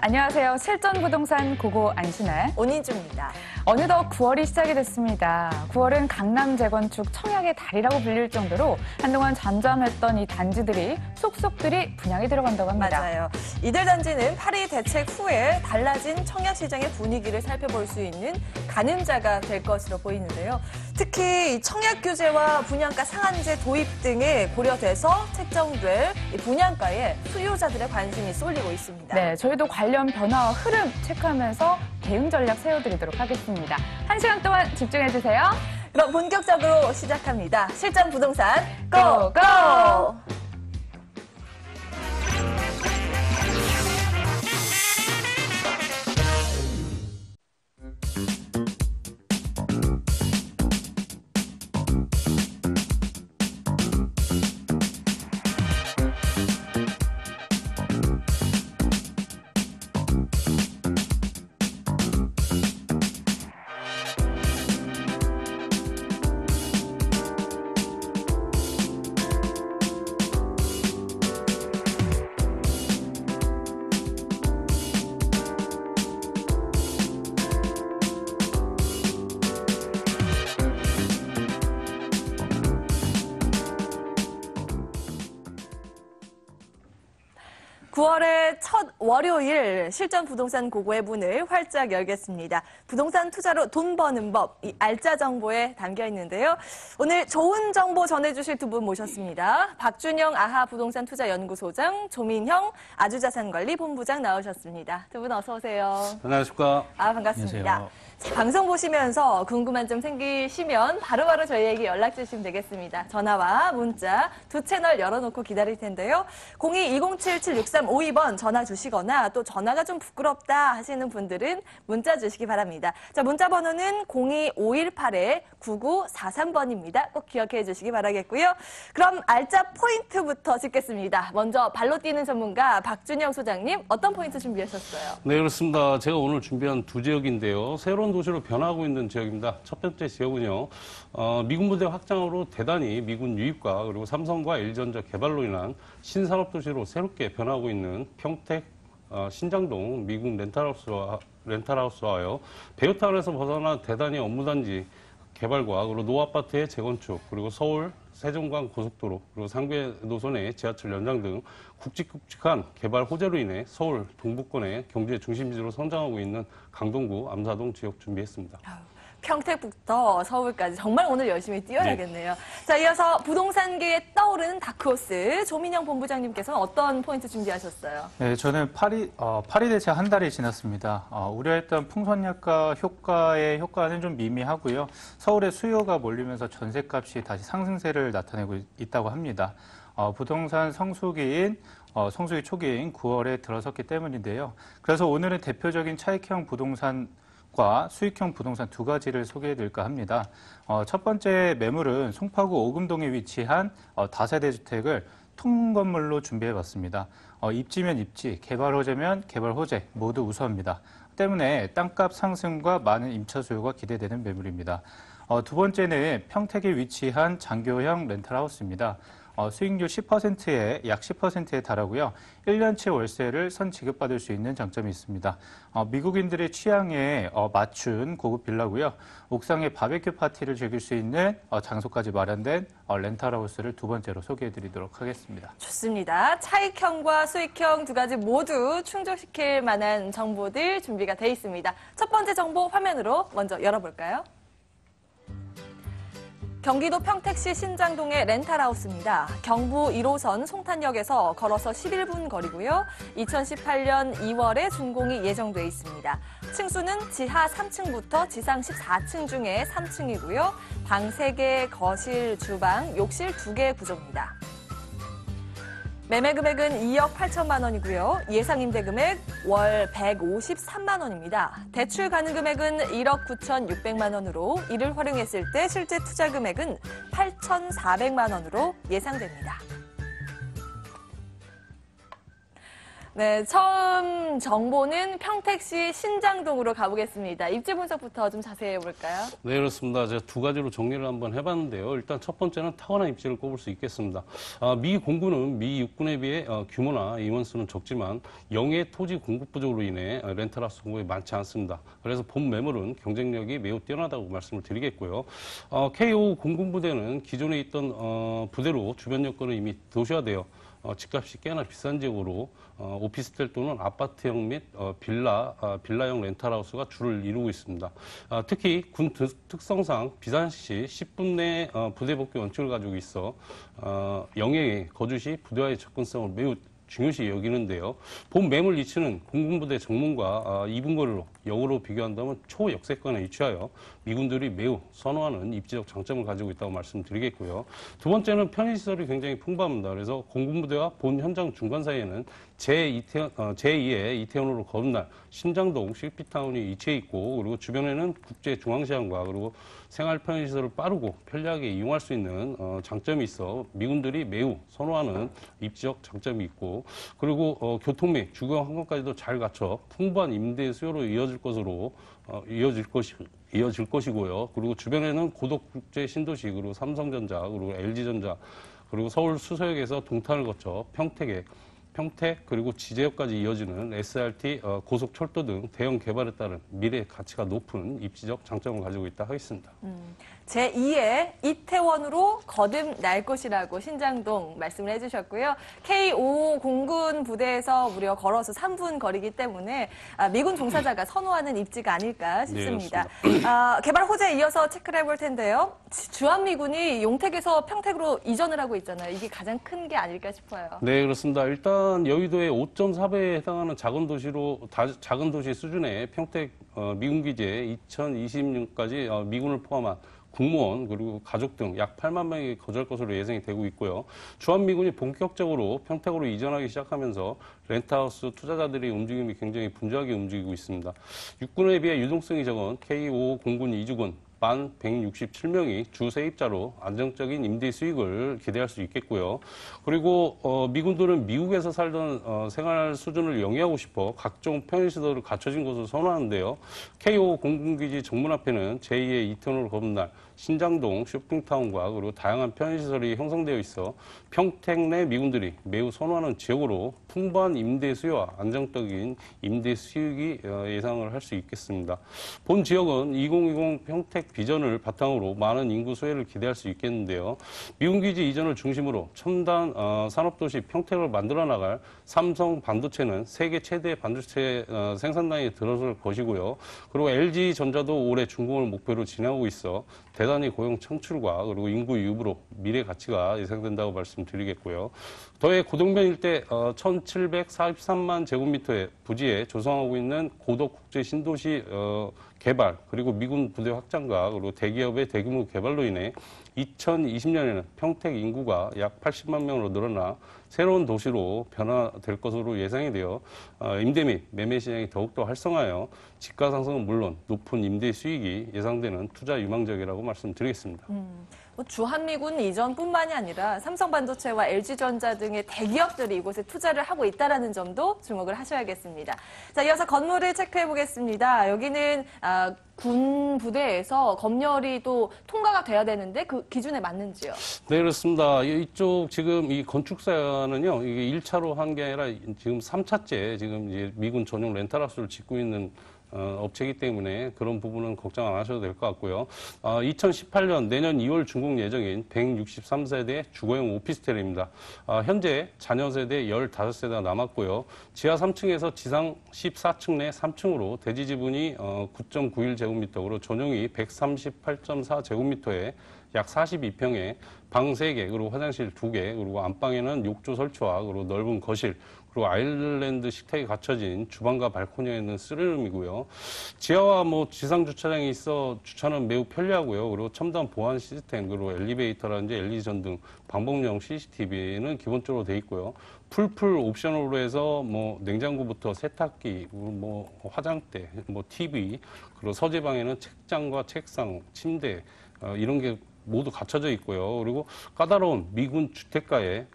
안녕하세요. 실전부동산 고고 안신혜 온인주입니다. 어느덧 9월이 시작이 됐습니다. 9월은 강남 재건축 청약의 달이라고 불릴 정도로 한동안 잠잠했던 이 단지들이 속속들이 분양이 들어간다고 합니다. 맞아요. 이들 단지는 파리 대책 후에 달라진 청약 시장의 분위기를 살펴볼 수 있는 가늠자가 될 것으로 보이는데요. 특히 청약 규제와 분양가 상한제 도입 등에 고려돼서 책정될 분양가에 수요자들의 관심이 쏠리고 있습니다. 네, 저희도 관련 변화와 흐름 체크하면서 대응 전략 세워드리도록 하겠습니다. 1시간 동안 집중해주세요. 그럼 본격적으로 시작합니다. 실전 부동산 고고! (9월의) 첫 월요일 실전 부동산 고고의 문을 활짝 열겠습니다. 부동산 투자로 돈 버는 법, 이 알짜 정보에 담겨 있는데요. 오늘 좋은 정보 전해주실 두 분 모셨습니다. 박준영 아하 부동산 투자 연구소장, 조민형 아주자산관리 본부장 나오셨습니다. 두 분 어서 오세요. 안녕하십니까. 반갑습니다. 안녕하세요. 자, 방송 보시면서 궁금한 점 생기시면 바로바로 저희에게 연락 주시면 되겠습니다. 전화와 문자 두 채널 열어놓고 기다릴 텐데요. 02-2077-6352번 전화 주시거나 또 전화가 좀 부끄럽다 하시는 분들은 문자 주시기 바랍니다. 자, 문자 번호는 02518-9943번입니다. 꼭 기억해 주시기 바라겠고요. 그럼 알짜 포인트부터 짚겠습니다. 먼저 발로 뛰는 전문가 박준영 소장님, 어떤 포인트 준비하셨어요? 네, 그렇습니다. 제가 오늘 준비한 두 지역인데요. 새로운 도시로 변하고 있는 지역입니다. 첫 번째 지역은요. 미군 부대 확장으로 대단히 미군 유입과 그리고 삼성과 LG전자 개발로 인한 신산업 도시로 새롭게 변하고 있는 평택 신장동 미군 렌탈하우스와요. 베이타운에서 벗어난 대단히 업무단지 개발과 그리고 노아파트의 재건축, 그리고 서울 세종강 고속도로, 그리고 상계 노선의 지하철 연장 등 굵직굵직한 개발 호재로 인해 서울 동부권의 경제 중심지로 성장하고 있는 강동구 암사동 지역 준비했습니다. 평택부터 서울까지 정말 오늘 열심히 뛰어야겠네요. 네. 자, 이어서 부동산계에 떠오르는 다크호스 조민영 본부장님께서는 어떤 포인트 준비하셨어요? 네, 저는 파리 대책 한 달이 지났습니다. 우려했던 풍선약가 효과의 효과는 좀 미미하고요. 서울의 수요가 몰리면서 전셋값이 다시 상승세를 나타내고 있다고 합니다. 부동산 성수기 초기인 9월에 들어섰기 때문인데요. 그래서 오늘은 대표적인 차익형 부동산과 수익형 부동산 두 가지를 소개해드릴까 합니다. 첫 번째 매물은 송파구 오금동에 위치한 다세대 주택을 통건물로 준비해봤습니다. 입지면 입지, 개발 호재면 개발 호재 모두 우수합니다. 때문에 땅값 상승과 많은 임차 수요가 기대되는 매물입니다. 두 번째는 평택에 위치한 장교형 렌탈하우스입니다. 수익률 10%에 약 10%에 달하고요. 1년치 월세를 선지급받을 수 있는 장점이 있습니다. 미국인들의 취향에 맞춘 고급 빌라고요. 옥상에 바베큐 파티를 즐길 수 있는 장소까지 마련된 렌탈하우스를 두 번째로 소개해드리도록 하겠습니다. 좋습니다. 차익형과 수익형 두 가지 모두 충족시킬 만한 정보들 준비가 돼 있습니다. 첫 번째 정보 화면으로 먼저 열어볼까요? 경기도 평택시 신장동의 렌탈하우스입니다. 경부 1호선 송탄역에서 걸어서 11분 거리고요. 2018년 2월에 준공이 예정돼 있습니다. 층수는 지하 3층부터 지상 14층 중에 3층이고요. 방 3개, 거실, 주방, 욕실 2개 구조입니다. 매매 금액은 2억 8천만 원이고요. 예상 임대 금액 월 153만 원입니다. 대출 가능 금액은 1억 9,600만 원으로 이를 활용했을 때 실제 투자 금액은 8,400만 원으로 예상됩니다. 네, 처음 정보는 평택시 신장동으로 가보겠습니다. 입지 분석부터 좀 자세히 해볼까요? 네, 그렇습니다. 제가 두 가지로 정리를 한번 해봤는데요. 일단 첫 번째는 타고난 입지를 꼽을 수 있겠습니다. 미 공군은 미 육군에 비해 규모나 인원수는 적지만 영해 토지 공급 부족으로 인해 렌탈하우스 공급이 많지 않습니다. 그래서 본 매물은 경쟁력이 매우 뛰어나다고 말씀을 드리겠고요. K5 공군부대는 기존에 있던 부대로 주변 여건은 이미 도시화되어 집값이 꽤나 비싼 지역으로 오피스텔 또는 아파트형 및 빌라형 렌탈하우스가 주를 이루고 있습니다. 특히 군 특성상 비상시 10분 내 부대 복귀 원칙을 가지고 있어 영해에 거주 시 부대와의 접근성을 매우 중요시 여기는데요. 본 매물 위치는 공군부대 정문과 2분 거리로 역으로 비교한다면 초역세권에 위치하여 미군들이 매우 선호하는 입지적 장점을 가지고 있다고 말씀드리겠고요. 두 번째는 편의시설이 굉장히 풍부합니다. 그래서 공군부대와 본 현장 중간 사이에는 제2의 이태원으로 거듭날 신장동 실피타운이 위치해 있고, 그리고 주변에는 국제중앙시장과 그리고 생활 편의시설을 빠르고 편리하게 이용할 수 있는 장점이 있어 미군들이 매우 선호하는 입지적 장점이 있고, 그리고 교통 및 주거 환경까지도 잘 갖춰 풍부한 임대 수요로 이어질 것이고요. 그리고 주변에는 고덕국제 신도시, 그리고 삼성전자, 그리고 LG전자, 그리고 서울 수서역에서 동탄을 거쳐 평택 그리고 지제역까지 이어지는 SRT 고속철도 등 대형 개발에 따른 미래 가치가 높은 입지적 장점을 가지고 있다 하겠습니다. 제2의 이태원으로 거듭날 것이라고 신장동 말씀을 해주셨고요. K5 공군 부대에서 무려 걸어서 3분 거리기 때문에 미군 종사자가 선호하는 입지가 아닐까 싶습니다. 네, 개발 호재에 이어서 체크를 해볼 텐데요. 주한미군이 용택에서 평택으로 이전을 하고 있잖아요. 이게 가장 큰 게 아닐까 싶어요. 네, 그렇습니다. 일단 여의도의 5.4배에 해당하는 작은 도시 수준의 평택 미군 기지에 2020년까지 미군을 포함한 국무원 그리고 가족 등 약 8만 명이 거주할 것으로 예상이 되고 있고요. 주한미군이 본격적으로 평택으로 이전하기 시작하면서 렌트하우스 투자자들의 움직임이 굉장히 분주하게 움직이고 있습니다. 육군에 비해 유동성이 적은 K5 공군 이주군 1,167명이 주 세입자로 안정적인 임대 수익을 기대할 수 있겠고요. 그리고 미군들은 미국에서 살던 생활 수준을 영위하고 싶어 각종 편의시설을 갖춰진 곳을 선호하는데요. K5 공군기지 정문 앞에는 제2의 이태원으로 거듭날 신장동 쇼핑타운과 그리고 다양한 편의시설이 형성되어 있어 평택 내 미군들이 매우 선호하는 지역으로 풍부한 임대 수요와 안정적인 임대 수익이 예상을 할 수 있겠습니다. 본 지역은 2020 평택 비전을 바탕으로 많은 인구 수혜를 기대할 수 있겠는데요. 미군기지 이전을 중심으로 첨단 산업도시 평택을 만들어 나갈 삼성 반도체는 세계 최대 반도체 생산량에 들어설 것이고요. 그리고 LG전자도 올해 준공을 목표로 진행하고 있어 대단히 고용 창출과 그리고 인구 유입으로 미래 가치가 예상된다고 말씀드리겠고요. 더해 고동면 일대 1,743만 제곱미터의 부지에 조성하고 있는 고덕국제 신도시 개발, 그리고 미군 부대 확장과 그리고 대기업의 대규모 개발로 인해 2020년에는 평택 인구가 약 80만 명으로 늘어나 새로운 도시로 변화될 것으로 예상이 되어 임대 및 매매 시장이 더욱더 활성화하여 집가 상승은 물론 높은 임대 수익이 예상되는 투자 유망적이라고 말씀드리겠습니다. 주한미군 이전뿐만이 아니라 삼성반도체와 LG전자 등의 대기업들이 이곳에 투자를 하고 있다는 점도 주목을 하셔야겠습니다. 자, 이어서 건물을 체크해 보겠습니다. 여기는 군 부대에서 검열이 또 통과가 돼야 되는데 그 기준에 맞는지요? 네, 그렇습니다. 이쪽 지금 이 건축사는요, 이게 1차로 한 게 아니라 지금 3차째 지금 이제 미군 전용 렌탈하우스를 짓고 있는 업체이기 때문에 그런 부분은 걱정 안 하셔도 될 것 같고요. 2018년 내년 2월 준공 예정인 163세대 주거용 오피스텔입니다. 현재 자녀 세대 15세대가 남았고요. 지하 3층에서 지상 14층 내 3층으로 대지 지분이 9.91제곱미터로 전용이 138.4제곱미터에 약 42평에 방 3개, 그리고 화장실 2개, 그리고 안방에는 욕조 설치와 그리고 넓은 거실, 그리고 아일랜드 식탁이 갖춰진 주방과 발코니에 있는 3룸이고요. 지하와 지상 주차장이 있어 주차는 매우 편리하고요. 그리고 첨단 보안 시스템, 그리고 엘리베이터라든지 LED전 등 방범용 CCTV는 기본적으로 돼 있고요. 풀 옵션으로 해서 냉장고부터 세탁기, 화장대, TV, 그리고 서재방에는 책장과 책상, 침대 이런 게 모두 갖춰져 있고요. 그리고 까다로운 미군 주택가에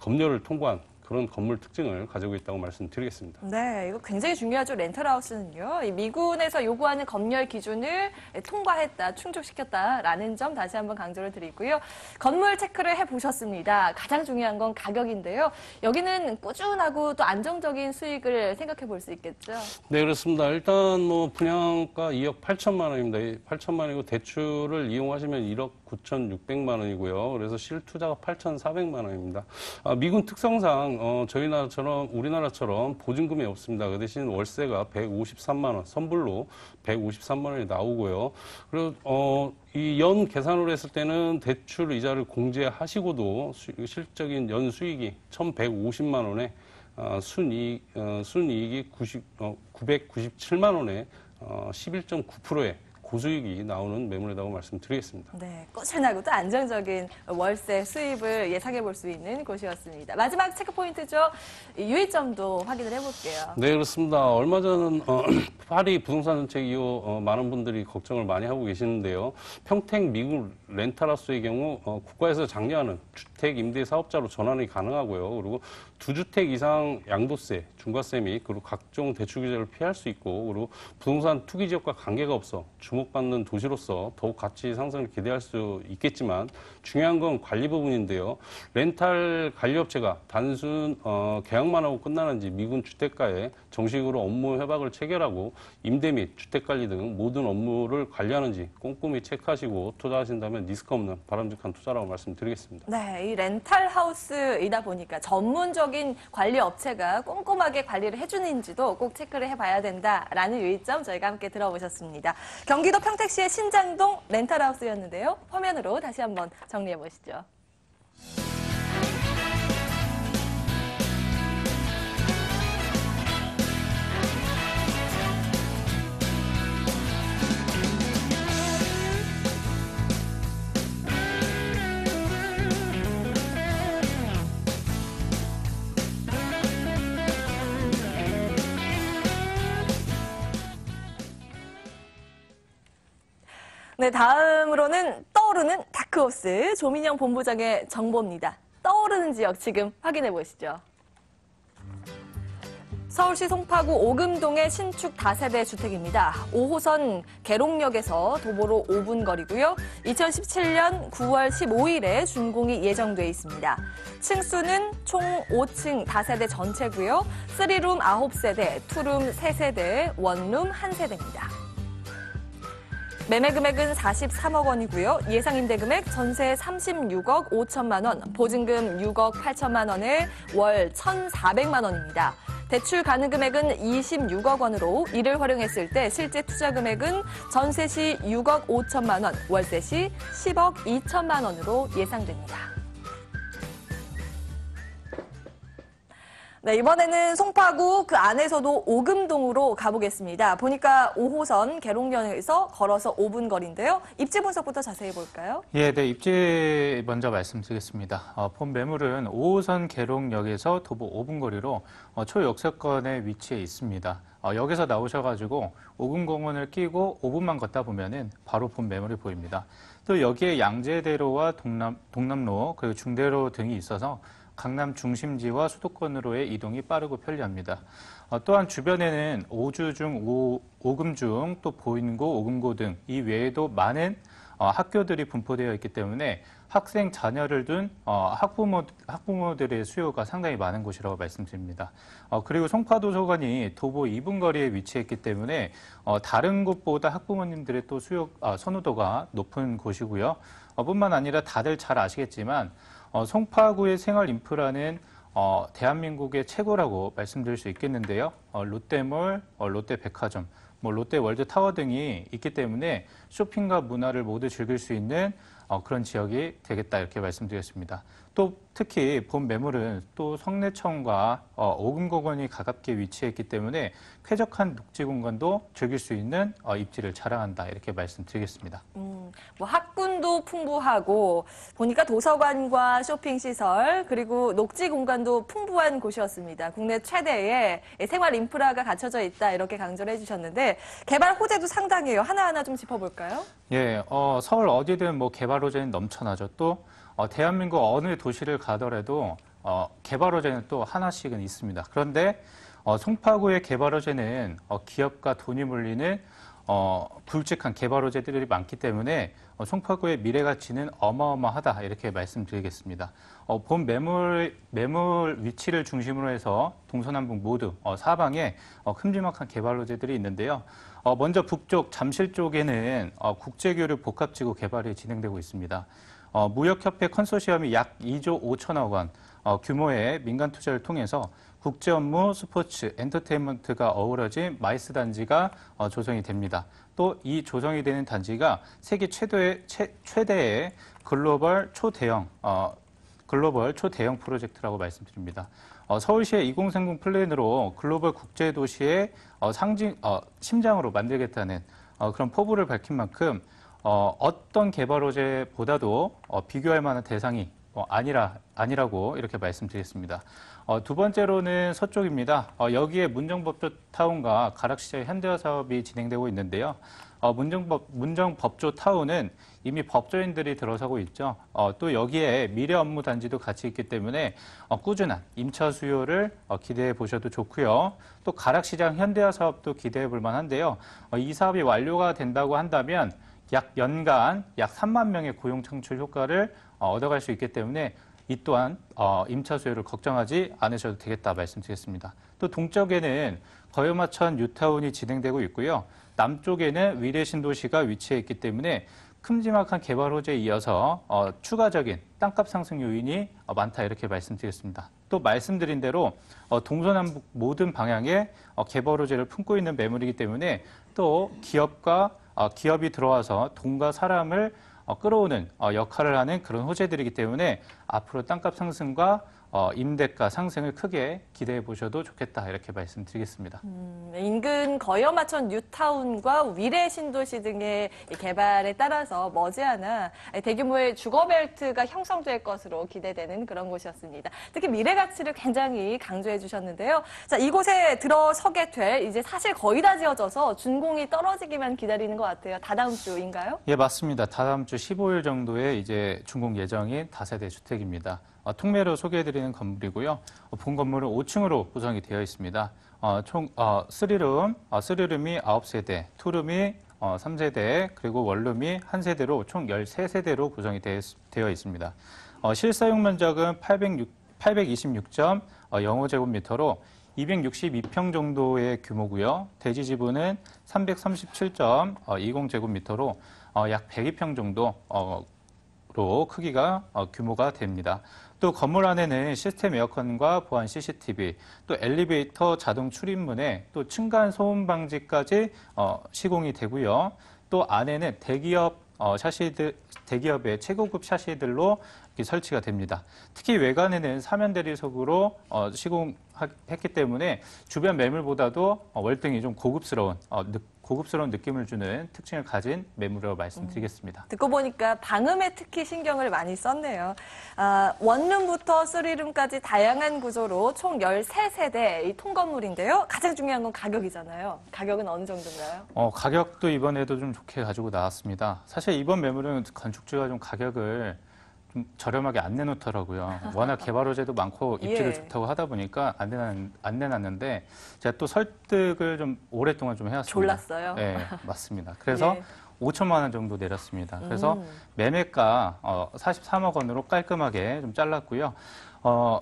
검열을 통과한 그런 건물 특징을 가지고 있다고 말씀드리겠습니다. 네, 이거 굉장히 중요하죠. 렌탈하우스는요. 이 미군에서 요구하는 검열 기준을 통과했다, 충족시켰다라는 점 다시 한번 강조를 드리고요. 건물 체크를 해보셨습니다. 가장 중요한 건 가격인데요. 여기는 꾸준하고 또 안정적인 수익을 생각해 볼 수 있겠죠. 네, 그렇습니다. 일단 뭐 분양가 2억 8천만 원입니다. 8천만 원이고 대출을 이용하시면 1억 9,600만 원이고요. 그래서 실투자가 8,400만 원입니다. 미군 특성상 저희 나라처럼 우리나라처럼 보증금이 없습니다. 그 대신 월세가 153만 원, 선불로 153만 원이 나오고요. 그리고 이 연 계산으로 했을 때는 대출 이자를 공제하시고도 실적인 연 수익이 1,150만 원에 순이익이 997만 원에 11.9%의 고수익이 나오는 매물이라고 말씀드리겠습니다. 네, 꾸준하고 또 안정적인 월세 수입을 예상해 볼 수 있는 곳이었습니다. 마지막 체크 포인트죠. 유의점도 확인을 해볼게요. 네, 그렇습니다. 얼마 전 파리 부동산 정책 이후 많은 분들이 걱정을 많이 하고 계시는데요. 평택 미국 렌탈하우스의 경우 국가에서 장려하는 주택 임대 사업자로 전환이 가능하고요. 그리고 2주택 이상 양도세, 중과세 및 그리고 각종 대출 규제를 피할 수 있고, 그리고 부동산 투기 지역과 관계가 없어 주목받는 도시로서 더욱 가치 상승을 기대할 수 있겠지만 중요한 건 관리 부분인데요. 렌탈 관리업체가 단순 계약만 하고 끝나는지 미군 주택가에 정식으로 업무 협약을 체결하고 임대 및 주택 관리 등 모든 업무를 관리하는지 꼼꼼히 체크하시고 투자하신다면 리스크 없는 바람직한 투자라고 말씀드리겠습니다. 네, 이 렌탈하우스이다 보니까 전문적인 관리 업체가 꼼꼼하게 관리를 해주는지도 꼭 체크를 해봐야 된다라는 유의점 저희가 함께 들어보셨습니다. 경기도 평택시의 신장동 렌탈하우스였는데요. 화면으로 다시 한번 정리해 보시죠. 네, 다음으로는 떠오르는 다크호스 조민영 본부장의 정보입니다. 떠오르는 지역 지금 확인해 보시죠. 서울시 송파구 오금동의 신축 다세대 주택입니다. 5호선 계룡역에서 도보로 5분 거리고요. 2017년 9월 15일에 준공이 예정돼 있습니다. 층수는 총 5층 다세대 전체고요. 3룸 9세대, 2룸 3세대, 원룸 1세대입니다. 매매 금액은 43억 원이고요. 예상 임대 금액 전세 36억 5천만 원, 보증금 6억 8천만 원에 월 1,400만 원입니다. 대출 가능 금액은 26억 원으로 이를 활용했을 때 실제 투자 금액은 전세 시 6억 5천만 원, 월세 시 10억 2천만 원으로 예상됩니다. 네, 이번에는 송파구 그 안에서도 오금동으로 가보겠습니다. 보니까 5호선 계룡역에서 걸어서 5분 거리인데요. 입지 분석부터 자세히 볼까요? 예, 네, 입지 먼저 말씀드리겠습니다. 본 매물은 5호선 계룡역에서 도보 5분 거리로 초역세권에 위치해 있습니다. 역에서 나오셔가지고 오금공원을 끼고 5분만 걷다 보면은 바로 본 매물이 보입니다. 또 여기에 양재대로와 동남로 그리고 중대로 등이 있어서 강남 중심지와 수도권으로의 이동이 빠르고 편리합니다. 또한 주변에는 오주중, 오금중, 또 보인고, 오금고 등 이 외에도 많은 학교들이 분포되어 있기 때문에 학생 자녀를 둔 학부모들의 수요가 상당히 많은 곳이라고 말씀드립니다. 그리고 송파도서관이 도보 2분 거리에 위치했기 때문에 다른 곳보다 학부모님들의 또 선호도가 높은 곳이고요. 뿐만 아니라 다들 잘 아시겠지만 송파구의 생활 인프라는 대한민국의 최고라고 말씀드릴 수 있겠는데요. 롯데몰, 롯데백화점, 롯데월드타워 등이 있기 때문에 쇼핑과 문화를 모두 즐길 수 있는 그런 지역이 되겠다 이렇게 말씀드렸습니다. 또 특히 본 매물은 또 성내천과 오금공원이 가깝게 위치했기 때문에 쾌적한 녹지 공간도 즐길 수 있는 입지를 자랑한다 이렇게 말씀드리겠습니다. 학군도 풍부하고 보니까 도서관과 쇼핑시설 그리고 녹지 공간도 풍부한 곳이었습니다. 국내 최대의 생활 인프라가 갖춰져 있다 이렇게 강조를 해주셨는데 개발 호재도 상당해요. 하나하나 좀 짚어볼까요? 예, 서울 어디든 개발 호재는 넘쳐나죠. 또 대한민국 어느 도시를 가더라도 개발 호재는 또 하나씩은 있습니다. 그런데 송파구의 개발 호재는 기업과 돈이 몰리는 굵직한 개발 호재들이 많기 때문에 송파구의 미래 가치는 어마어마하다 이렇게 말씀드리겠습니다. 본 매물 위치를 중심으로 해서 동서남북 모두 사방에 큼지막한 개발 호재들이 있는데요. 먼저 북쪽 잠실 쪽에는 국제교류 복합지구 개발이 진행되고 있습니다. 무역협회 컨소시엄이 약 2조 5천억 원 규모의 민간 투자를 통해서 국제 업무, 스포츠, 엔터테인먼트가 어우러진 마이스 단지가 조성이 됩니다. 또 이 조성이 되는 단지가 세계 최대의 글로벌 초대형 프로젝트라고 말씀드립니다. 서울시의 2030 플랜으로 글로벌 국제 도시의 심장으로 만들겠다는 그런 포부를 밝힌 만큼 어떤 개발 호재보다도 비교할 만한 대상이 아니라고 이렇게 말씀드리겠습니다. 두 번째로는 서쪽입니다. 여기에 문정법조타운과 가락시장 현대화 사업이 진행되고 있는데요. 문정법조타운은 이미 법조인들이 들어서고 있죠. 또 여기에 미래 업무 단지도 같이 있기 때문에 꾸준한 임차 수요를 기대해 보셔도 좋고요. 또 가락시장 현대화 사업도 기대해 볼 만한데요. 이 사업이 완료가 된다고 한다면 연간 약 3만 명의 고용 창출 효과를 얻어갈 수 있기 때문에 이 또한 임차 수요를 걱정하지 않으셔도 되겠다 말씀드리겠습니다. 또 동쪽에는 거여마천 뉴타운이 진행되고 있고요. 남쪽에는 위례신도시가 위치해 있기 때문에 큼지막한 개발 호재에 이어서 추가적인 땅값 상승 요인이 많다 이렇게 말씀드리겠습니다. 또 말씀드린 대로 동서남북 모든 방향에 개발 호재를 품고 있는 매물이기 때문에 또 기업이 들어와서 돈과 사람을 끌어오는 역할을 하는 그런 호재들이기 때문에 앞으로 땅값 상승과 임대가 상승을 크게 기대해 보셔도 좋겠다 이렇게 말씀드리겠습니다. 인근 거여마천 뉴타운과 위례 신도시 등의 개발에 따라서 머지않아 대규모의 주거벨트가 형성될 것으로 기대되는 그런 곳이었습니다. 특히 미래 가치를 굉장히 강조해 주셨는데요. 자, 이곳에 들어서게 될 이제 사실 거의 다 지어져서 준공이 떨어지기만 기다리는 것 같아요. 다다음 주인가요? 예, 맞습니다. 다다음 주 15일 정도에 이제 준공 예정인 다세대 주택입니다. 통매로 소개해드리는 건물이고요. 본 건물은 5층으로 구성이 되어 있습니다. 총 3룸이 9세대, 2룸이 3세대, 그리고 원룸이 1세대로 총 13세대로 구성이 되어 있습니다. 실사용 면적은 826.05제곱미터로 262평 정도의 규모고요. 대지 지분은 337.20제곱미터로 약 102평 정도 로 크기가 규모가 됩니다. 또 건물 안에는 시스템 에어컨과 보안 CCTV, 또 엘리베이터 자동 출입문에 또 층간 소음 방지까지 시공이 되고요. 또 안에는 대기업의 최고급 샤시들로 이렇게 설치가 됩니다. 특히 외관에는 사면 대리석으로 시공했기 때문에 주변 매물보다도 월등히 좀 고급스러운 느낌을 주는 특징을 가진 매물이라고 말씀드리겠습니다. 듣고 보니까 방음에 특히 신경을 많이 썼네요. 원룸부터 3룸까지 다양한 구조로 총 13세대 이 통건물인데요. 가장 중요한 건 가격이잖아요. 가격은 어느 정도인가요? 가격도 이번에도 좀 좋게 가지고 나왔습니다. 사실 이번 매물은 건축주가 좀 가격을 좀 저렴하게 안 내놓더라고요. 워낙 개발 호재도 많고 입지도 좋다고 하다 보니까 안 내놨는데 제가 또 설득을 좀 오랫동안 좀 해왔습니다. 졸랐어요? 네, 맞습니다. 그래서 5천만 원 정도 내렸습니다. 그래서 매매가 43억 원으로 깔끔하게 좀 잘랐고요.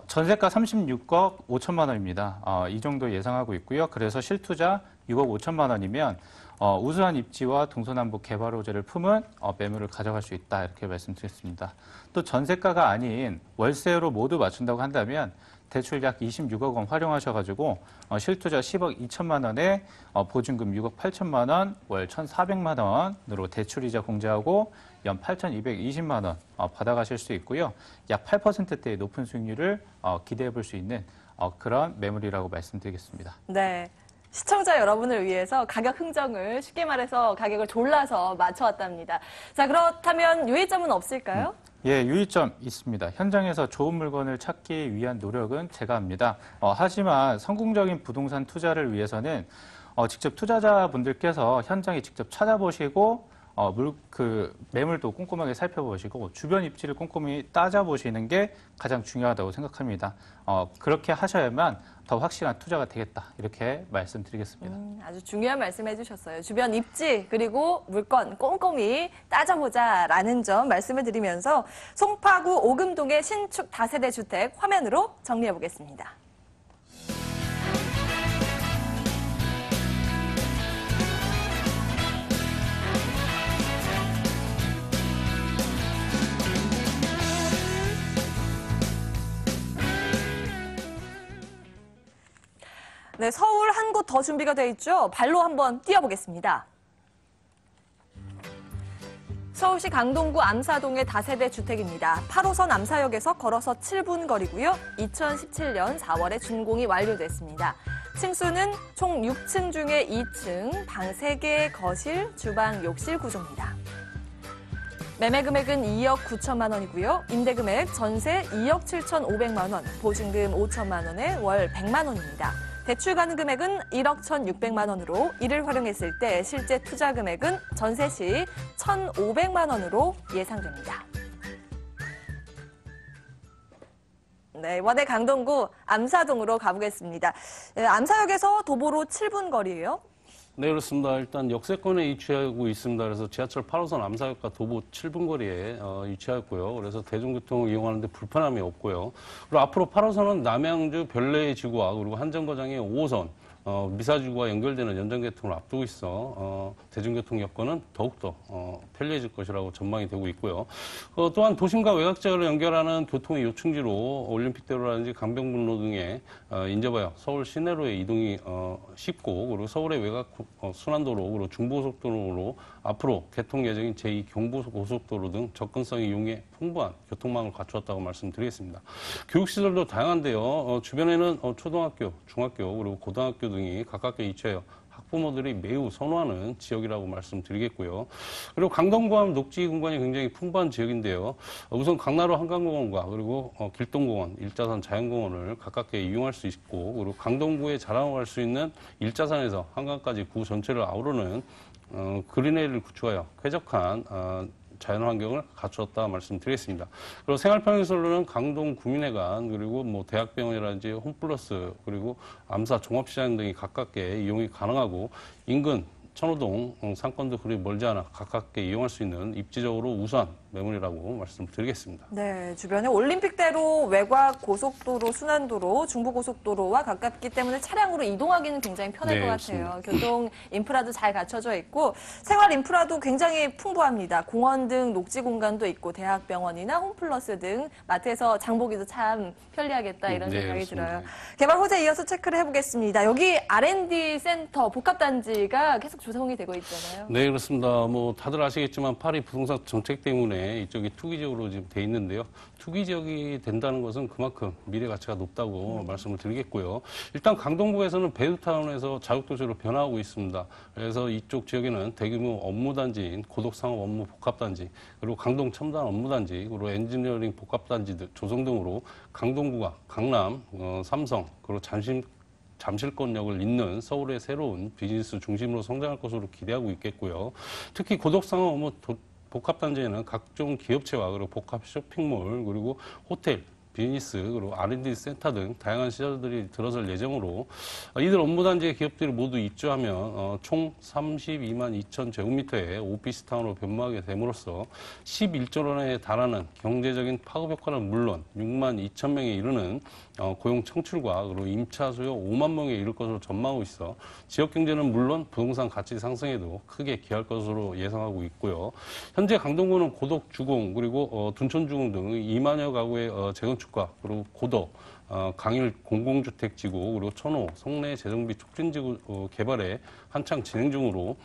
전세가 36억 5천만 원입니다. 이 정도 예상하고 있고요. 그래서 실투자 6억 5천만 원이면 우수한 입지와 동서남북 개발 호재를 품은 매물을 가져갈 수 있다 이렇게 말씀드렸습니다. 또 전세가가 아닌 월세로 모두 맞춘다고 한다면 대출 약 26억 원 활용하셔가지고 실투자 10억 2천만 원에 보증금 6억 8천만 원, 월 1,400만 원으로 대출이자 공제하고 연 8,220만 원 받아가실 수 있고요. 약 8%대의 높은 수익률을 기대해 볼 수 있는 그런 매물이라고 말씀드리겠습니다. 네. 시청자 여러분을 위해서 가격 흥정을 쉽게 말해서 가격을 졸라서 맞춰왔답니다. 자, 그렇다면 유의점은 없을까요? 예, 유의점 있습니다. 현장에서 좋은 물건을 찾기 위한 노력은 제가 합니다. 하지만 성공적인 부동산 투자를 위해서는 직접 투자자분들께서 현장에 직접 찾아보시고 매물도 꼼꼼하게 살펴보시고 주변 입지를 꼼꼼히 따져보시는 게 가장 중요하다고 생각합니다. 그렇게 하셔야만 더 확실한 투자가 되겠다. 이렇게 말씀드리겠습니다. 아주 중요한 말씀 해주셨어요. 주변 입지 그리고 물건 꼼꼼히 따져보자라는 점 말씀을 드리면서 송파구 오금동의 신축 다세대 주택 화면으로 정리해 보겠습니다. 네, 서울 한 곳 더 준비가 돼 있죠. 발로 한번 뛰어보겠습니다. 서울시 강동구 암사동의 다세대 주택입니다. 8호선 암사역에서 걸어서 7분 거리고요. 2017년 4월에 준공이 완료됐습니다. 층수는 총 6층 중에 2층, 방 3개, 거실, 주방, 욕실 구조입니다. 매매 금액은 2억 9천만 원이고요. 임대 금액 전세 2억 7천5백만 원, 보증금 5천만 원에 월 100만 원입니다. 대출 가능 금액은 1억 1,600만 원으로 이를 활용했을 때 실제 투자 금액은 전세 시 1,500만 원으로 예상됩니다. 네, 이번에 강동구 암사동으로 가보겠습니다. 암사역에서 도보로 7분 거리예요. 네, 그렇습니다. 일단 역세권에 위치하고 있습니다. 그래서 지하철 8호선 암사역과 도보 7분 거리에 위치하였고요. 그래서 대중교통을 이용하는데 불편함이 없고요. 그리고 앞으로 8호선은 남양주 별내의 지구와 그리고 한정거장의 5호선 미사지구와 연결되는 연장개통을 앞두고 있어 대중교통 여건은 더욱더 편리해질 것이라고 전망이 되고 있고요. 또한 도심과 외곽 지역을 연결하는 교통의 요충지로 올림픽대로라든지 강변북로 등의 인접하여 서울 시내로의 이동이 쉽고 그리고 서울의 외곽 순환도로 그리고 중부고속도로로 앞으로 개통 예정인 제2 경부고속도로 등 접근성이 용이해 풍부한 교통망을 갖추었다고 말씀드리겠습니다. 교육시설도 다양한데요. 주변에는 초등학교, 중학교 그리고 고등학교 등이 가깝게 위치하여 학부모들이 매우 선호하는 지역이라고 말씀드리겠고요. 그리고 강동구하면 녹지 공간이 굉장히 풍부한 지역인데요. 우선 강나루 한강공원과 그리고 길동공원, 일자산 자연공원을 가깝게 이용할 수 있고 그리고 강동구에 자랑을 할 수 있는 일자산에서 한강까지 구 전체를 아우르는 그린에이를 구축하여 쾌적한 자연환경을 갖추었다 말씀드리겠습니다. 그리고 생활편의시설로는 강동 구민회관 그리고 대학병원이라든지 홈플러스 그리고 암사 종합시장 등이 가깝게 이용이 가능하고 인근 천호동 상권도 그리 멀지 않아 가깝게 이용할 수 있는 입지적으로 우수한 매물이라고 말씀드리겠습니다. 네, 주변에 올림픽대로, 외곽 고속도로, 순환도로, 중부고속도로와 가깝기 때문에 차량으로 이동하기는 굉장히 편할 것 같아요. 교통 인프라도 잘 갖춰져 있고 생활 인프라도 굉장히 풍부합니다. 공원 등 녹지 공간도 있고 대학병원이나 홈플러스 등 마트에서 장 보기도 참 편리하겠다 이런 생각이 그렇습니다. 들어요. 개발 호재 이어서 체크를 해보겠습니다. 여기 R&D 센터 복합단지가 계속 조성이 되고 있잖아요. 네, 그렇습니다. 다들 아시겠지만 파리 부동산 정책 때문에 이쪽이 투기 지역으로 지금 돼 있는데요. 투기 지역이 된다는 것은 그만큼 미래 가치가 높다고 말씀을 드리겠고요. 일단 강동구에서는 베드타운에서 자율도시로 변화하고 있습니다. 그래서 이쪽 지역에는 대규모 업무단지인 고덕상업 업무 복합단지, 그리고 강동 첨단 업무단지, 그리고 엔지니어링 복합단지 조성 등으로 강동구가 강남, 삼성, 그리고 잠실권역을 잇는 서울의 새로운 비즈니스 중심으로 성장할 것으로 기대하고 있겠고요. 특히 고덕상업 업무 복합단지에는 각종 기업체와 그리고 복합 쇼핑몰 그리고 호텔, 비즈니스 그리고 R&D 센터 등 다양한 시설들이 들어설 예정으로 이들 업무단지의 기업들이 모두 입주하면 총 32만 2천 제곱미터의 오피스타운으로 변모하게 됨으로써 11조 원에 달하는 경제적인 파급 효과는 물론 6만 2천 명에 이르는 고용 창출과 그리고 임차 수요 5만 명에 이를 것으로 전망하고 있어 지역 경제는 물론 부동산 가치 상승에도 크게 기여할 것으로 예상하고 있고요. 현재 강동구는 고덕 주공 그리고 둔촌 주공 등 2만여 가구의 재건축과 그리고 고덕, 강일 공공주택지구 그리고 천호, 송내 재정비 촉진지구 개발에 한창 진행 중으로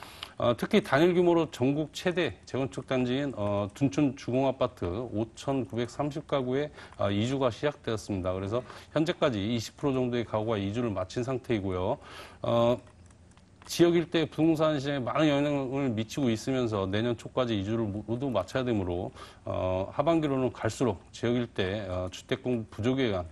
특히 단일 규모로 전국 최대 재건축 단지인 둔촌 주공아파트 5,930가구의 이주가 시작되었습니다. 그래서 현재까지 20% 정도의 가구가 이주를 마친 상태이고요. 지역 일대 부동산 시장에 많은 영향을 미치고 있으면서 내년 초까지 이주를 모두 마쳐야 되므로 하반기로는 갈수록 지역 일대 주택 공급 부족에 의한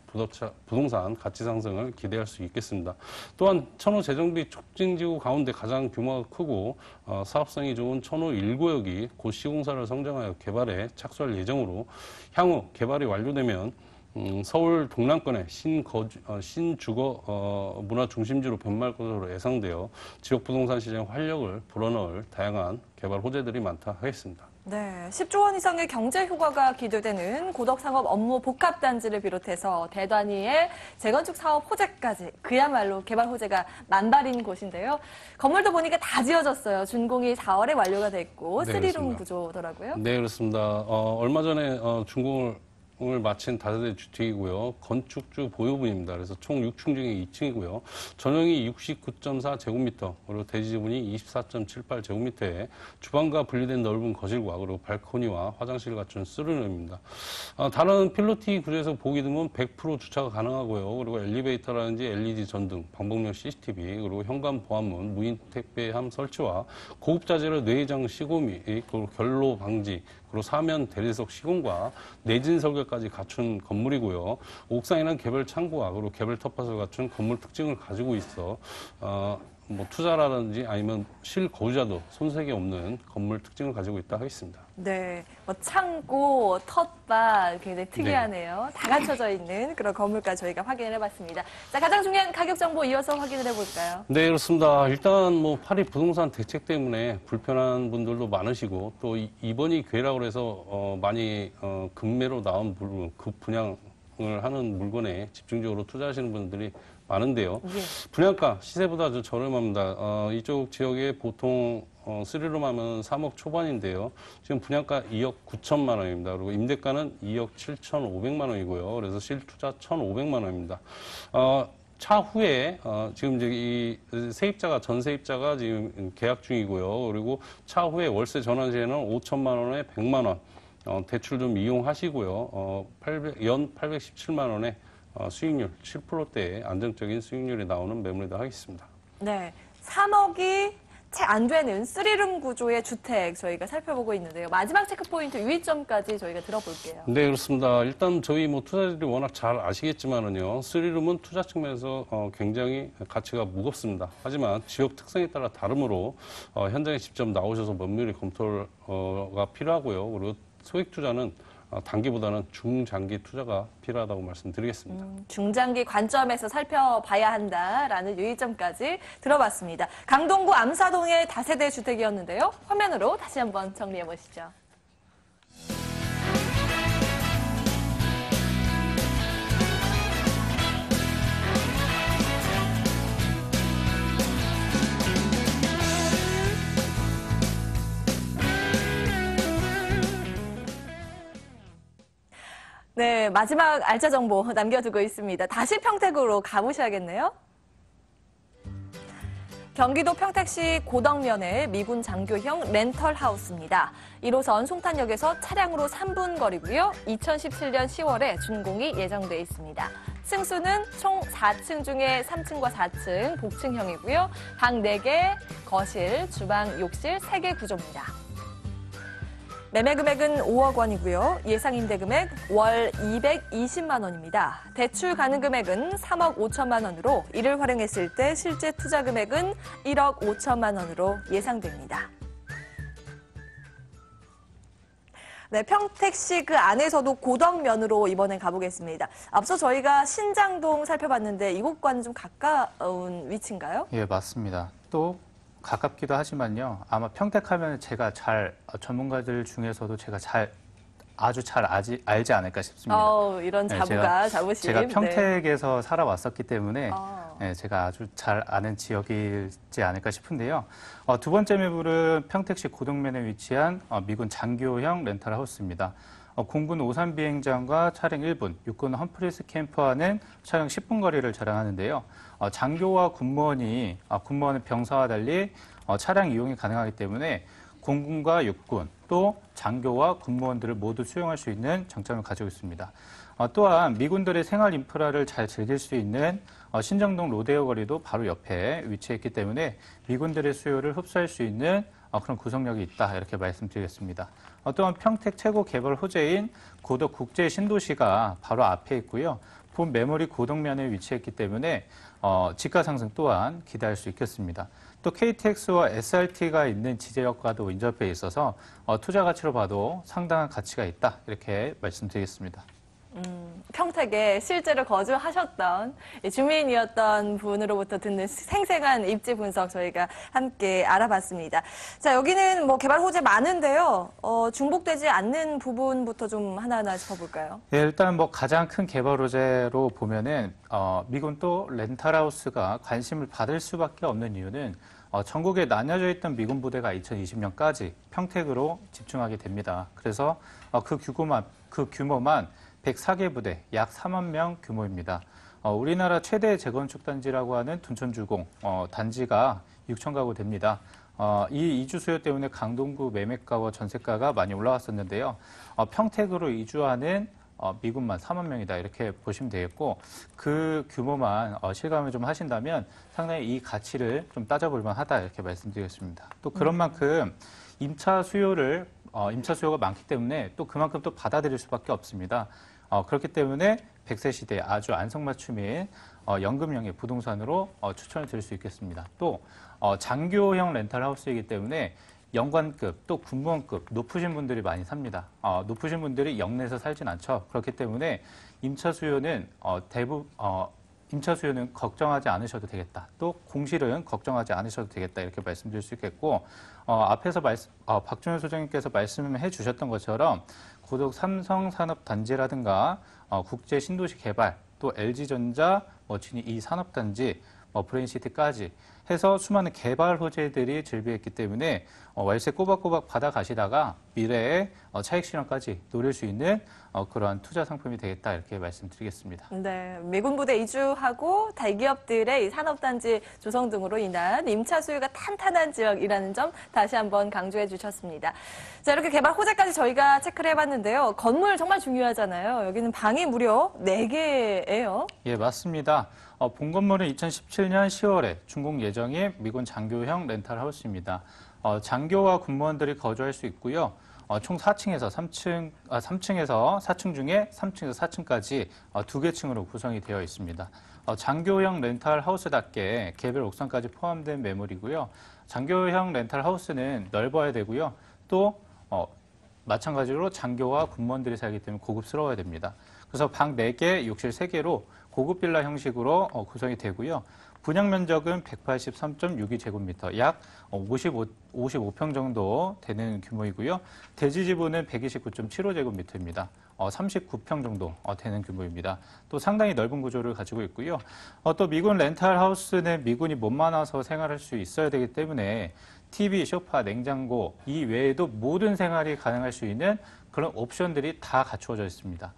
부동산 가치 상승을 기대할 수 있겠습니다. 또한 천호 재정비 촉진지구 가운데 가장 규모가 크고 사업성이 좋은 천호 1구역이 곧 시공사를 선정하여 개발에 착수할 예정으로 향후 개발이 완료되면 서울 동남권의 신주거 문화 중심지로 변모할 것으로 예상되어 지역 부동산 시장에 활력을 불어넣을 다양한 개발 호재들이 많다 하겠습니다. 네, 10조 원 이상의 경제 효과가 기대되는 고덕상업 업무 복합단지를 비롯해서 대단위의 재건축 사업 호재까지 그야말로 개발 호재가 만발인 곳인데요. 건물도 보니까 다 지어졌어요. 준공이 4월에 완료가 됐고 네, 3룸 그렇습니다. 구조더라고요. 네, 그렇습니다. 얼마 전에 준공을 마친 다세대 주택이고요. 건축주 보유분입니다. 그래서 총 6층 중에 2층이고요. 전용이 69.4제곱미터, 그리고 대지 지분이 24.78제곱미터에 주방과 분리된 넓은 거실과 그리고 발코니와 화장실을 갖춘 3룸입니다. 다른 필로티 구조에서 보기 드문 100% 주차가 가능하고요. 그리고 엘리베이터라든지 LED 전등, 방범용 CCTV, 그리고 현관 보안문, 무인 택배함 설치와 고급 자재로 내장 시고 및 그리고 결로 방지, 그리고 사면 대리석 시공과 내진 설계까지 갖춘 건물이고요. 옥상에는 개별 창고와 그리고 개별 텃밭을 갖춘 건물 특징을 가지고 있어 투자라든지 아니면 실거주자도 손색이 없는 건물 특징을 가지고 있다 하겠습니다. 네, 창고, 텃밭 굉장히 특이하네요. 다 갖춰져 있는 그런 건물까지 저희가 확인을 해봤습니다. 자, 가장 중요한 가격 정보 이어서 확인을 해볼까요? 네, 그렇습니다. 일단 파리 부동산 대책 때문에 불편한 분들도 많으시고 또 이번이 기회라고 해서 많이 급매로 나온 물건, 급분양을 하는 물건에 집중적으로 투자하시는 분들이 많은데요. 예. 분양가 시세보다 아주 저렴합니다. 이쪽 지역에 보통 3룸 하면 3억 초반인데요. 지금 분양가 2억 9천만 원입니다. 그리고 임대가는 2억 7,500만 원이고요. 그래서 실투자 1,500만 원입니다. 차후에 지금 이제 이 세입자가 전세입자가 지금 계약 중이고요. 그리고 차후에 월세 전환 시에는 5천만 원에 100만 원 대출 좀 이용하시고요. 연 817만 원에 수익률 7%대의 안정적인 수익률이 나오는 매물이다 하겠습니다. 네, 3억이 채 안 되는 3룸 구조의 주택 저희가 살펴보고 있는데요. 마지막 체크포인트 유의점까지 저희가 들어볼게요. 네, 그렇습니다. 일단 저희 투자자들이 워낙 잘 아시겠지만은요, 3룸은 투자 측면에서 굉장히 가치가 무겁습니다. 하지만 지역 특성에 따라 다르므로 현장에 직접 나오셔서 면밀히 검토가 필요하고요. 그리고 소액 투자는 단기보다는 중장기 투자가 필요하다고 말씀드리겠습니다. 중장기 관점에서 살펴봐야 한다라는 유의점까지 들어봤습니다. 강동구 암사동의 다세대 주택이었는데요. 화면으로 다시 한번 정리해 보시죠. 네, 마지막 알짜 정보 남겨두고 있습니다. 다시 평택으로 가보셔야겠네요. 경기도 평택시 고덕면의 미군 장교형 렌털하우스입니다. 1호선 송탄역에서 차량으로 3분 거리고요. 2017년 10월에 준공이 예정돼 있습니다. 층수는 총 4층 중에 3층과 4층 복층형이고요. 방 4개, 거실, 주방, 욕실 3개 구조입니다. 매매 금액은 5억 원이고요. 예상 임대 금액 월 220만 원입니다. 대출 가능 금액은 3억 5천만 원으로 이를 활용했을 때 실제 투자 금액은 1억 5천만 원으로 예상됩니다. 네, 평택시 그 안에서도 고덕면으로 이번엔 가보겠습니다. 앞서 저희가 신장동 살펴봤는데 이곳과는 좀 가까운 위치인가요? 예, 맞습니다. 또 가깝기도 하지만요. 아마 평택하면 제가 전문가들 중에서도 제가 아주 잘 알지 않을까 싶습니다. 이런 네, 자부심. 제가 평택에서 살아왔었기 때문에 네. 제가 아주 잘 아는 지역이지 않을까 싶은데요. 두 번째 매물은 평택시 고덕면에 위치한 미군 장교형 렌탈하우스입니다. 공군 오산 비행장과 차량 1분, 육군 험프리스 캠프 안은 차량 10분 거리를 자랑하는데요. 장교와 군무원은 병사와 달리 차량 이용이 가능하기 때문에 공군과 육군, 또 장교와 군무원들을 모두 수용할 수 있는 장점을 가지고 있습니다. 또한 미군들의 생활 인프라를 잘 즐길 수 있는 신정동 로데오 거리도 바로 옆에 위치했기 때문에 미군들의 수요를 흡수할 수 있는 그런 구성력이 있다 이렇게 말씀드리겠습니다. 또한 평택 최고 개발 호재인 고덕 국제 신도시가 바로 앞에 있고요. 본 매물이 고덕면에 위치했기 때문에 지가 상승 또한 기대할 수 있겠습니다. 또 KTX와 SRT가 있는 지제역과도 인접해 있어서 투자 가치로 봐도 상당한 가치가 있다 이렇게 말씀드리겠습니다. 평택에 실제로 거주하셨던 주민이었던 분으로부터 듣는 생생한 입지 분석 저희가 함께 알아봤습니다. 자, 여기는 뭐 개발 호재 많은데요. 중복되지 않는 부분부터 좀 하나하나 짚어볼까요? 예, 일단 뭐 가장 큰 개발 호재로 보면은 미군 또 렌탈하우스가 관심을 받을 수밖에 없는 이유는 전국에 나뉘어져 있던 미군 부대가 2020년까지 평택으로 집중하게 됩니다. 그래서 그 규모만 104개 부대, 약 4만 명 규모입니다. 우리나라 최대 재건축 단지라고 하는 둔촌주공 단지가 6천 가구 됩니다. 이 이주 수요 때문에 강동구 매매가와 전세가가 많이 올라왔었는데요. 평택으로 이주하는 미군만 4만 명이다 이렇게 보시면 되겠고 그 규모만 실감을 좀 하신다면 상당히 이 가치를 좀 따져볼 만하다 이렇게 말씀드리겠습니다. 또 그런 만큼 임차 수요가 많기 때문에 또 그만큼 또 받아들일 수밖에 없습니다. 그렇기 때문에 100세 시대에 아주 안성맞춤인 연금형의 부동산으로 추천을 드릴 수 있겠습니다. 또 장교형 렌탈하우스이기 때문에 연관급 또 군무원급 높으신 분들이 많이 삽니다. 높으신 분들이 영내에서 살진 않죠. 그렇기 때문에 임차 수요는 걱정하지 않으셔도 되겠다. 또 공실은 걱정하지 않으셔도 되겠다. 이렇게 말씀드릴 수 있겠고 앞에서 박준현 소장님께서 말씀해 주셨던 것처럼 고덕 삼성산업단지라든가 국제 신도시 개발 또 LG전자 진이 이 산업단지 브레인시티까지 해서 수많은 개발 호재들이 즐비했기 때문에 월세 꼬박꼬박 받아가시다가 미래에 차익 실현까지 노릴 수 있는 그러한 투자 상품이 되겠다 이렇게 말씀드리겠습니다. 네, 미군 부대 이주하고 대기업들의 이 산업단지 조성 등으로 인한 임차 수요가 탄탄한 지역이라는 점 다시 한번 강조해 주셨습니다. 자, 이렇게 개발 호재까지 저희가 체크를 해봤는데요. 건물 정말 중요하잖아요. 여기는 방이 무려 4개예요. 예, 맞습니다. 본 건물은 2017년 10월에 준공 예정인 미군 장교형 렌탈하우스입니다. 장교와 군무원들이 거주할 수 있고요. 총 4층에서 4층 중에 3층에서 4층까지 2개 층으로 구성이 되어 있습니다. 장교형 렌탈하우스답게 개별 옥상까지 포함된 매물이고요. 장교형 렌탈하우스는 넓어야 되고요. 또 마찬가지로 장교와 군무원들이 살기 때문에 고급스러워야 됩니다. 그래서 방 4개, 욕실 3개로 고급 빌라 형식으로 구성이 되고요. 분양 면적은 183.62제곱미터, 약 55평 정도 되는 규모이고요. 대지 지분은 129.75제곱미터입니다. 39평 정도 되는 규모입니다. 또 상당히 넓은 구조를 가지고 있고요. 또 미군 렌탈하우스는 미군이 몸만 와서 생활할 수 있어야 되기 때문에 TV, 소파, 냉장고 이 외에도 모든 생활이 가능할 수 있는 그런 옵션들이 다 갖추어져 있습니다.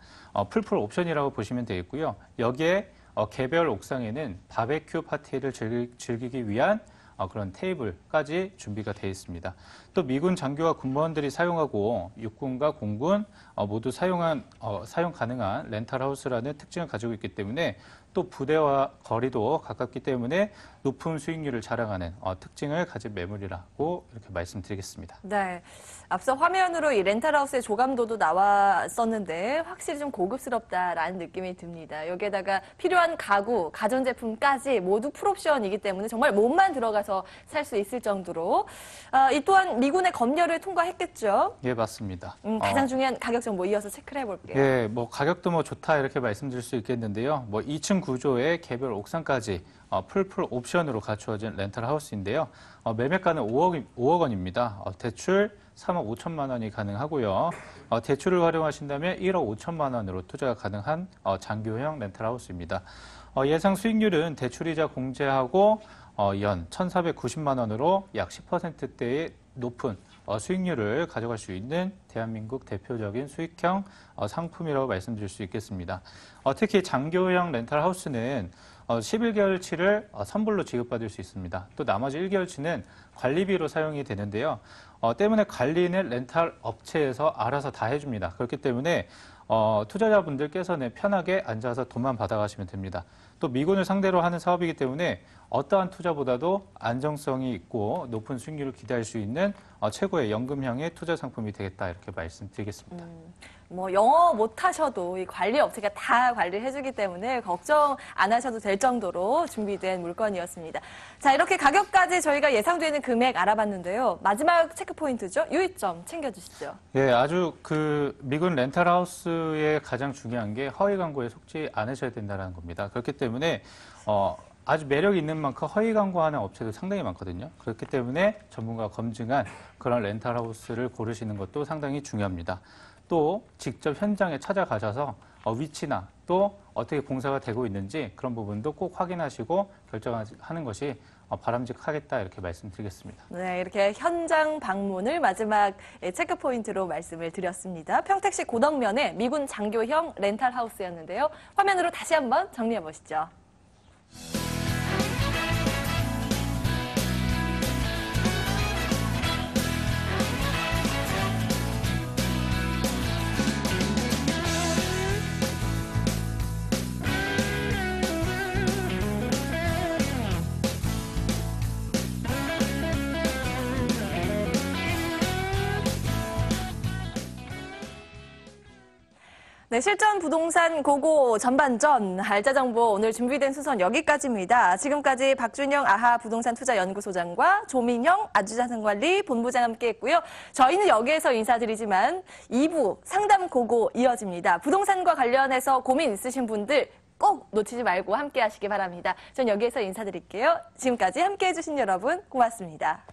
풀풀 옵션이라고 보시면 되겠고요. 여기에 개별 옥상에는 바베큐 파티를 즐기기 위한 그런 테이블까지 준비가 되어 있습니다. 또 미군 장교와 군무원들이 사용하고 육군과 공군 모두 사용 가능한 렌탈하우스라는 특징을 가지고 있기 때문에 또 부대와 거리도 가깝기 때문에 높은 수익률을 자랑하는 특징을 가진 매물이라고 이렇게 말씀드리겠습니다. 네. 앞서 화면으로 이 렌탈하우스의 조감도도 나왔었는데 확실히 좀 고급스럽다라는 느낌이 듭니다. 여기에다가 필요한 가구, 가전제품까지 모두 풀옵션이기 때문에 정말 몸만 들어가서 살 수 있을 정도로 이 또한 미군의 검열을 통과했겠죠? 예, 맞습니다. 가장 중요한 가격 정보 이어서 체크를 해볼게요. 예, 가격도 좋다 이렇게 말씀드릴 수 있겠는데요. 2층 구조의 개별 옥상까지 풀풀 옵션으로 갖추어진 렌탈하우스인데요. 매매가는 5억 원입니다. 대출 3억 5천만 원이 가능하고요. 대출을 활용하신다면 1억 5천만 원으로 투자가 가능한 장교형 렌탈하우스입니다. 예상 수익률은 대출이자 공제하고 연 1,490만 원으로 약 10%대의 높은 수익률을 가져갈 수 있는 대한민국 대표적인 수익형 상품이라고 말씀드릴 수 있겠습니다. 특히 장교형 렌탈하우스는 11개월치를 선불로 지급받을 수 있습니다. 또 나머지 1개월치는 관리비로 사용이 되는데요. 때문에 관리는 렌탈 업체에서 알아서 다 해줍니다. 그렇기 때문에 투자자분들께서는 편하게 앉아서 돈만 받아가시면 됩니다. 또 미군을 상대로 하는 사업이기 때문에 어떠한 투자보다도 안정성이 있고 높은 수익률을 기대할 수 있는 최고의 연금형의 투자 상품이 되겠다 이렇게 말씀드리겠습니다. 뭐 영어 못하셔도 이 관리 업체가 다 관리를 해주기 때문에 걱정 안 하셔도 될 정도로 준비된 물건이었습니다. 자, 이렇게 가격까지 저희가 예상되는 금액 알아봤는데요. 마지막 체크 포인트죠. 유의점 챙겨주시죠. 예, 아주 미군 렌탈하우스의 가장 중요한 게 허위 광고에 속지 않으셔야 된다는 겁니다. 그렇기 때문에 아주 매력이 있는 만큼 허위 광고하는 업체도 상당히 많거든요. 그렇기 때문에 전문가가 검증한 그런 렌탈하우스를 고르시는 것도 상당히 중요합니다. 또 직접 현장에 찾아가셔서 위치나 또 어떻게 공사가 되고 있는지 그런 부분도 꼭 확인하시고 결정하는 것이 바람직하겠다 이렇게 말씀드리겠습니다. 네, 이렇게 현장 방문을 마지막 체크 포인트로 말씀을 드렸습니다. 평택시 고덕면의 미군 장교형 렌탈하우스였는데요. 화면으로 다시 한번 정리해 보시죠. 네, 실전 부동산 고고 전반전 알짜 정보 오늘 준비된 수선 여기까지입니다. 지금까지 박준영 아하 부동산 투자 연구소장과 조민영 아주자산관리 본부장 함께했고요. 저희는 여기에서 인사드리지만 2부 상담 고고 이어집니다. 부동산과 관련해서 고민 있으신 분들 꼭 놓치지 말고 함께하시기 바랍니다. 전 여기에서 인사드릴게요. 지금까지 함께해주신 여러분 고맙습니다.